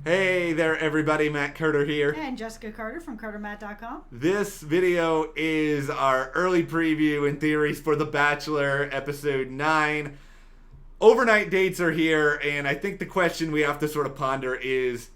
Hey there, everybody. Matt Carter here. And Jessica Carter from CARTERMATT.com. This video is our early preview and theories for The Bachelor, episode 9. Overnight dates are here, and I think the question we have to sort of ponder is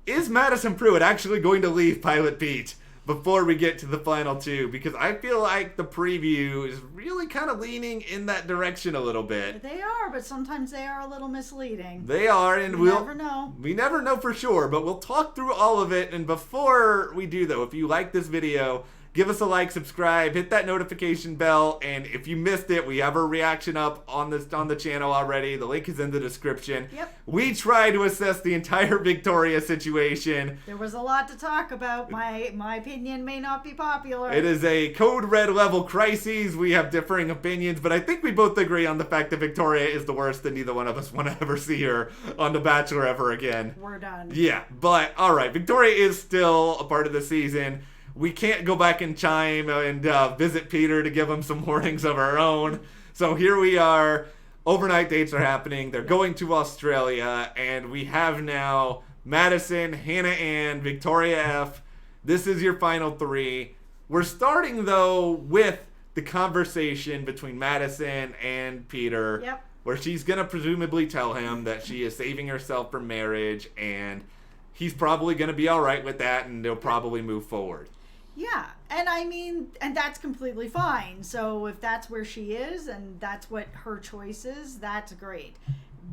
Madison Pruitt actually going to leave Pilot Pete before we get to the final two? Because I feel like the preview is really kind of leaning in that direction a little bit. They are, but sometimes they are a little misleading. They are, and we'll never know. We never know for sure, but we'll talk through all of it. And before we do, though, if you like this video, give us a like, subscribe, hit that notification bell, and if you missed it, we have a reaction up on the channel already. The link is in the description. Yep. We try to assess the entire Victoria situation. There was a lot to talk about. My opinion may not be popular. It is a code red level crisis. We have differing opinions, but I think we both agree on the fact that Victoria is the worst, and neither one of us want to ever see her on The Bachelor ever again. We're done. Yeah, but all right, Victoria is still a part of the season. We can't go back in time and visit Peter to give him some warnings of our own. So here we are. Overnight dates are happening. They're going to Australia. And we have now Madison, Hannah Ann, Victoria F. This is your final three. We're starting, though, with the conversation between Madison and Peter. Yep. Where she's going to presumably tell him that she is saving herself for marriage. And he's probably going to be all right with that. And they'll probably move forward. Yeah, and I mean, and that's completely fine. So if that's where she is and that's what her choice is, that's great.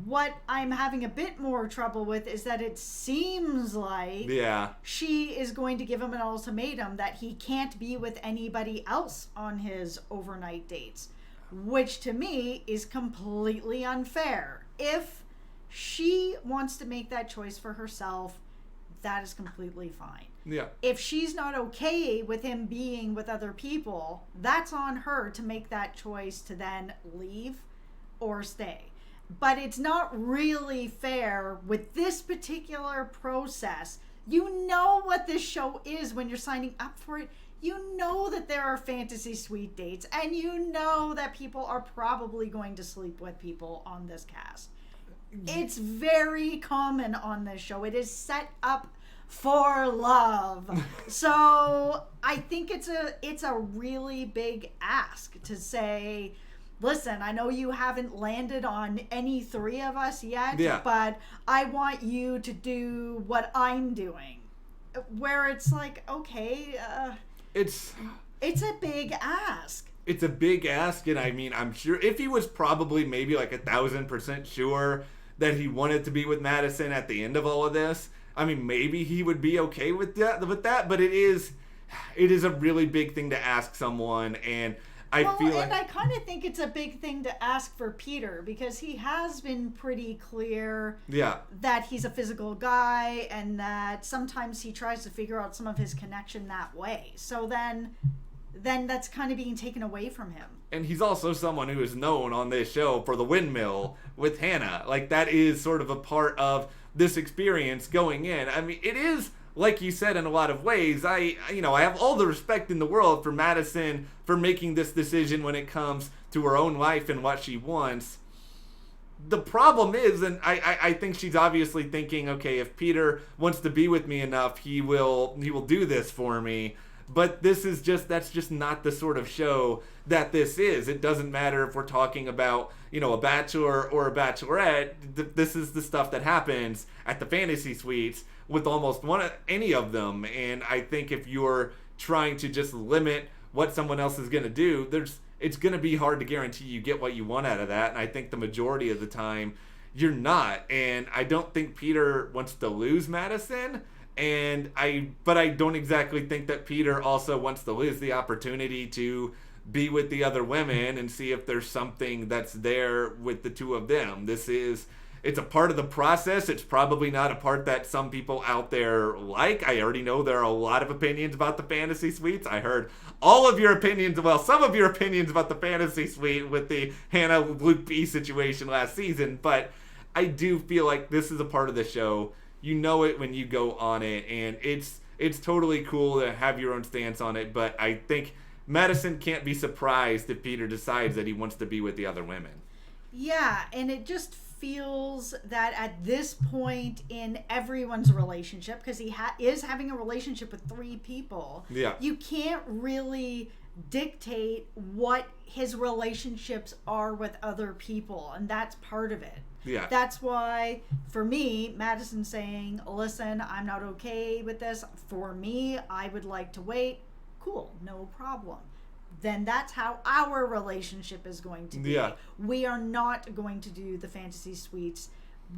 What I'm having a bit more trouble with is that it seems like she is going to give him an ultimatum that he can't be with anybody else on his overnight dates, which to me is completely unfair. If she wants to make that choice for herself, that is completely fine. Yeah. If she's not okay with him being with other people, that's on her to make that choice to then leave or stay. But it's not really fair with this particular process. You know what this show is when you're signing up for it. You know that there are fantasy suite dates, and you know that people are probably going to sleep with people on this cast. It's very common on this show. It is set up for love. So I think it's a really big ask to say, listen, I know you haven't landed on any three of us yet, but I want you to do what I'm doing. Where it's like, okay, it's a big ask. It's a big ask, and I mean, I'm sure if he was probably maybe like 1,000% sure that he wanted to be with Madison at the end of all of this, I mean, maybe he would be okay with that, but it is a really big thing to ask someone, and I kind of think it's a big thing to ask for Peter, because he has been pretty clear that he's a physical guy, and that sometimes he tries to figure out some of his connection that way. So then that's kind of being taken away from him. And he's also someone who is known on this show for the windmill with Hannah. Like, that is sort of a part of this experience going in. I mean, it is, like you said, in a lot of ways. I have all the respect in the world for Madison for making this decision when it comes to her own life and what she wants. The problem is, and I think she's obviously thinking, okay, if Peter wants to be with me enough, he will do this for me. But that's just not the sort of show that this is. It doesn't matter if we're talking about, a bachelor or a bachelorette. This is the stuff that happens at the fantasy suites with almost any of them. And I think if you're trying to just limit what someone else is going to do, it's going to be hard to guarantee you get what you want out of that. And I think the majority of the time you're not. And I don't think Peter wants to lose Madison. But I don't exactly think that Peter also wants to lose the opportunity to be with the other women and see if there's something that's there with the two of them. It's a part of the process. It's probably not a part that some people out there like. I already know there are a lot of opinions about the fantasy suites. I heard all of your opinions, some of your opinions about the fantasy suite with the Hannah Luke B situation last season, but I do feel like this is a part of the show. You know it when you go on it, and it's totally cool to have your own stance on it, but I think Madison can't be surprised if Peter decides that he wants to be with the other women. Yeah, and it just feels that at this point in everyone's relationship, because he is having a relationship with 3 people, Yeah. you can't really dictate what his relationships are with other people, and that's part of it. Yeah. That's why, for me, Madison saying, listen, I'm not okay with this. For me, I would like to wait. Cool, no problem. Then that's how our relationship is going to be. Yeah. We are not going to do the fantasy suites.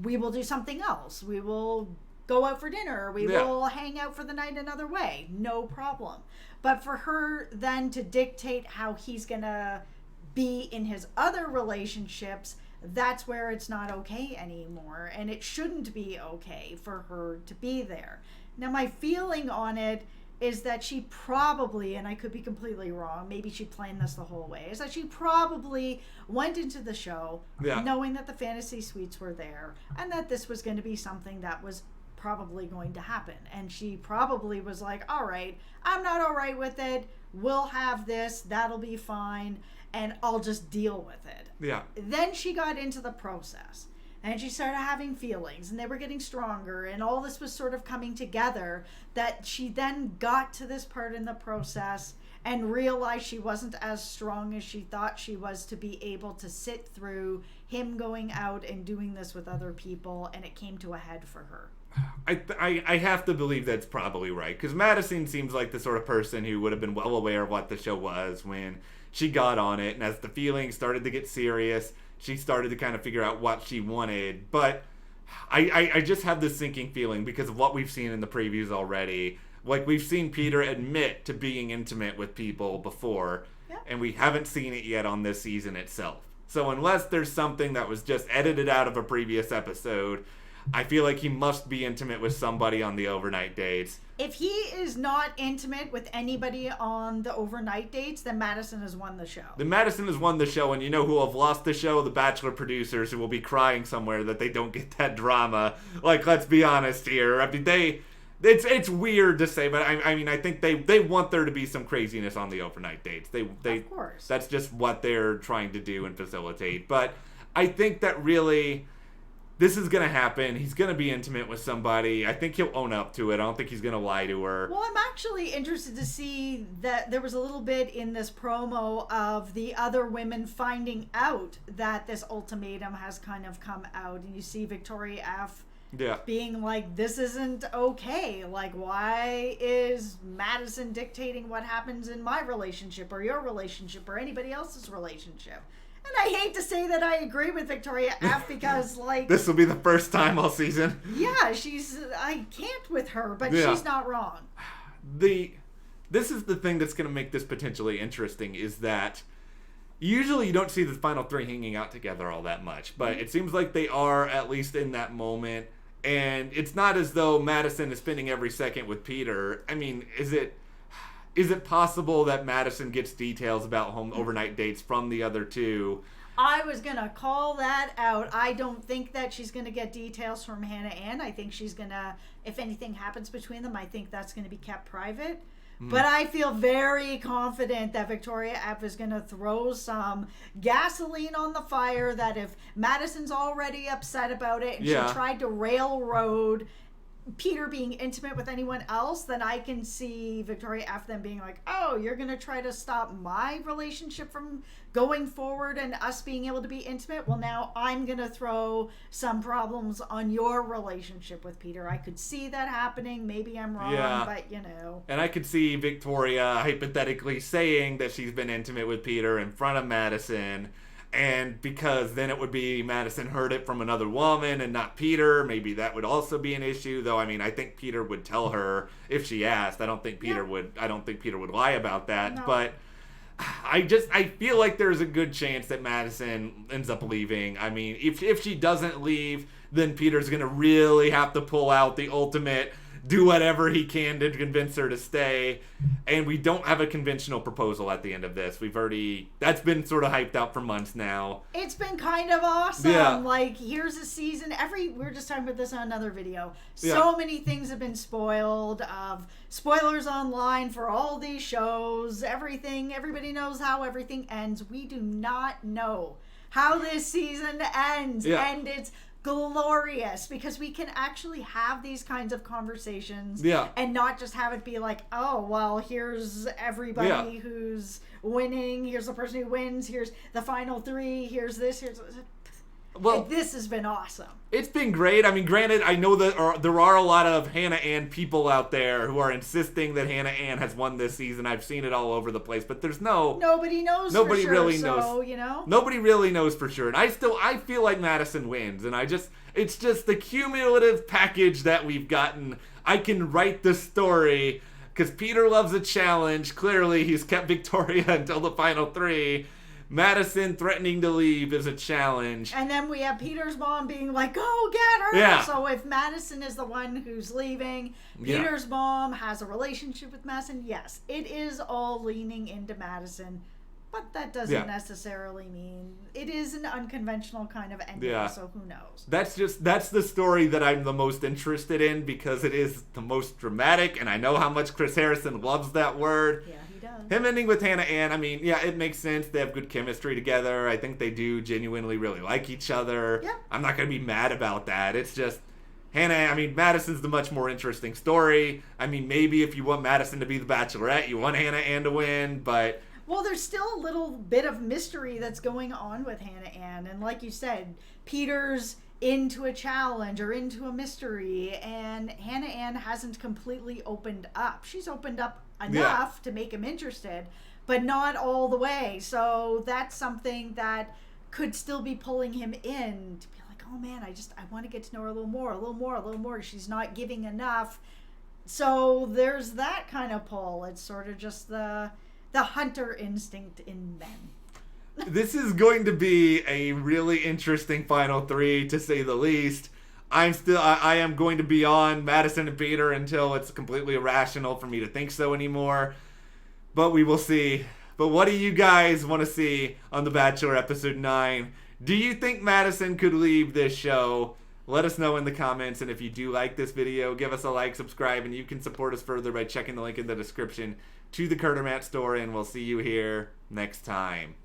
We will do something else. We will go out for dinner. We will hang out for the night another way. No problem. But for her then to dictate how he's going to be in his other relationships, that's where it's not okay anymore. And it shouldn't be okay for her to be there. Now, my feeling on it is that she probably, and I could be completely wrong, maybe she planned this the whole way, is that she probably went into the show knowing that the fantasy suites were there and that this was going to be something that was probably going to happen. And she probably was like, all right, I'm not all right with it. We'll have this. That'll be fine. And I'll just deal with it. Yeah. Then she got into the process. And she started having feelings, and they were getting stronger, and all this was sort of coming together, that she then got to this part in the process and realized she wasn't as strong as she thought she was to be able to sit through him going out and doing this with other people, and it came to a head for her. I have to believe that's probably right, because Madison seems like the sort of person who would have been well aware of what the show was when she got on it, and as the feelings started to get serious, she started to kind of figure out what she wanted. But I just have this sinking feeling because of what we've seen in the previews already. Like, we've seen Peter admit to being intimate with people before, and we haven't seen it yet on this season itself. So unless there's something that was just edited out of a previous episode, I feel like he must be intimate with somebody on the overnight dates. If he is not intimate with anybody on the overnight dates, then Madison has won the show. Then Madison has won the show, and you know who have lost the show? The Bachelor producers, who will be crying somewhere that they don't get that drama. Like, let's be honest here. I mean, it's weird to say, but I mean, I think they want there to be some craziness on the overnight dates. They of course. That's just what they're trying to do and facilitate. But I think that really, this is going to happen. He's going to be intimate with somebody. I think he'll own up to it. I don't think he's going to lie to her. Well, I'm actually interested to see that there was a little bit in this promo of the other women finding out that this ultimatum has kind of come out. And you see Victoria F. being like, this isn't okay. Like, why is Madison dictating what happens in my relationship or your relationship or anybody else's relationship? And I hate to say that I agree with Victoria F. because, like... This will be the first time all season. Yeah, I can't with her, but she's not wrong. This is the thing that's going to make this potentially interesting, is that usually you don't see the final 3 hanging out together all that much, but it seems like they are, at least in that moment, and it's not as though Madison is spending every second with Peter. I mean, is it possible that Madison gets details about home overnight dates from the other 2? I was going to call that out. I don't think that she's going to get details from Hannah Ann. I think she's going to, if anything happens between them, I think that's going to be kept private. But I feel very confident that Victoria F. is going to throw some gasoline on the fire, that if Madison's already upset about it and she tried to railroad Peter being intimate with anyone else, then I can see Victoria F. then being like, oh, you're going to try to stop my relationship from going forward and us being able to be intimate? Well, now I'm going to throw some problems on your relationship with Peter. I could see that happening. Maybe I'm wrong, but you know. And I could see Victoria hypothetically saying that she's been intimate with Peter in front of Madison. And because then it would be Madison heard it from another woman and not Peter. Maybe that would also be an issue, though. I mean, I think Peter would tell her if she asked. I don't think Peter would lie about that. No. But I feel like there's a good chance that Madison ends up leaving. I mean, if she doesn't leave, then Peter's going to really have to pull out the ultimate, do whatever he can to convince her to stay. And we don't have a conventional proposal at the end of this. That's been sort of hyped out for months now. It's been kind of awesome. Yeah. Like, here's a season. We were just talking about this on another video. So many things have been spoiled. Spoilers online for all these shows. Everything. Everybody knows how everything ends. We do not know how this season ends. Yeah. And it's glorious because we can actually have these kinds of conversations and not just have it be like, oh, well, here's everybody who's winning, here's the person who wins, here's the final three, here's this, here's well, this has been awesome. It's been great. I mean, granted, I know that there are a lot of Hannah Ann people out there who are insisting that Hannah Ann has won this season. I've seen it all over the place, but there's nobody knows. Nobody for sure, really so, knows. You know, nobody really knows for sure. And I feel like Madison wins, and it's just the cumulative package that we've gotten. I can write the story because Peter loves a challenge. Clearly, he's kept Victoria until the final three. Madison threatening to leave is a challenge. And then we have Peter's mom being like, go get her. Yeah. So if Madison is the one who's leaving, Peter's mom has a relationship with Madison. Yes, it is all leaning into Madison. But that doesn't necessarily mean it is an unconventional kind of ending, so who knows? That's the story that I'm the most interested in because it is the most dramatic, and I know how much Chris Harrison loves that word. Yeah, he does. Him ending with Hannah Ann, I mean, yeah, it makes sense. They have good chemistry together. I think they do genuinely really like each other. Yep. I'm not going to be mad about that. It's just Madison's the much more interesting story. I mean, maybe if you want Madison to be the Bachelorette, you want Hannah Ann to win, but... Well, there's still a little bit of mystery that's going on with Hannah Ann. And like you said, Peter's into a challenge or into a mystery, and Hannah Ann hasn't completely opened up. She's opened up enough to make him interested, but not all the way. So that's something that could still be pulling him in to be like, oh man, I want to get to know her a little more. She's not giving enough. So there's that kind of pull. It's sort of just the hunter instinct in men. This is going to be a really interesting final three, to say the least. I am going to be on Madison and Peter until it's completely irrational for me to think so anymore. But we will see. But what do you guys want to see on The Bachelor episode 9? Do you think Madison could leave this show? Let us know in the comments, and if you do like this video, give us a like, subscribe, and you can support us further by checking the link in the description to the CARTERMATT store, and we'll see you here next time.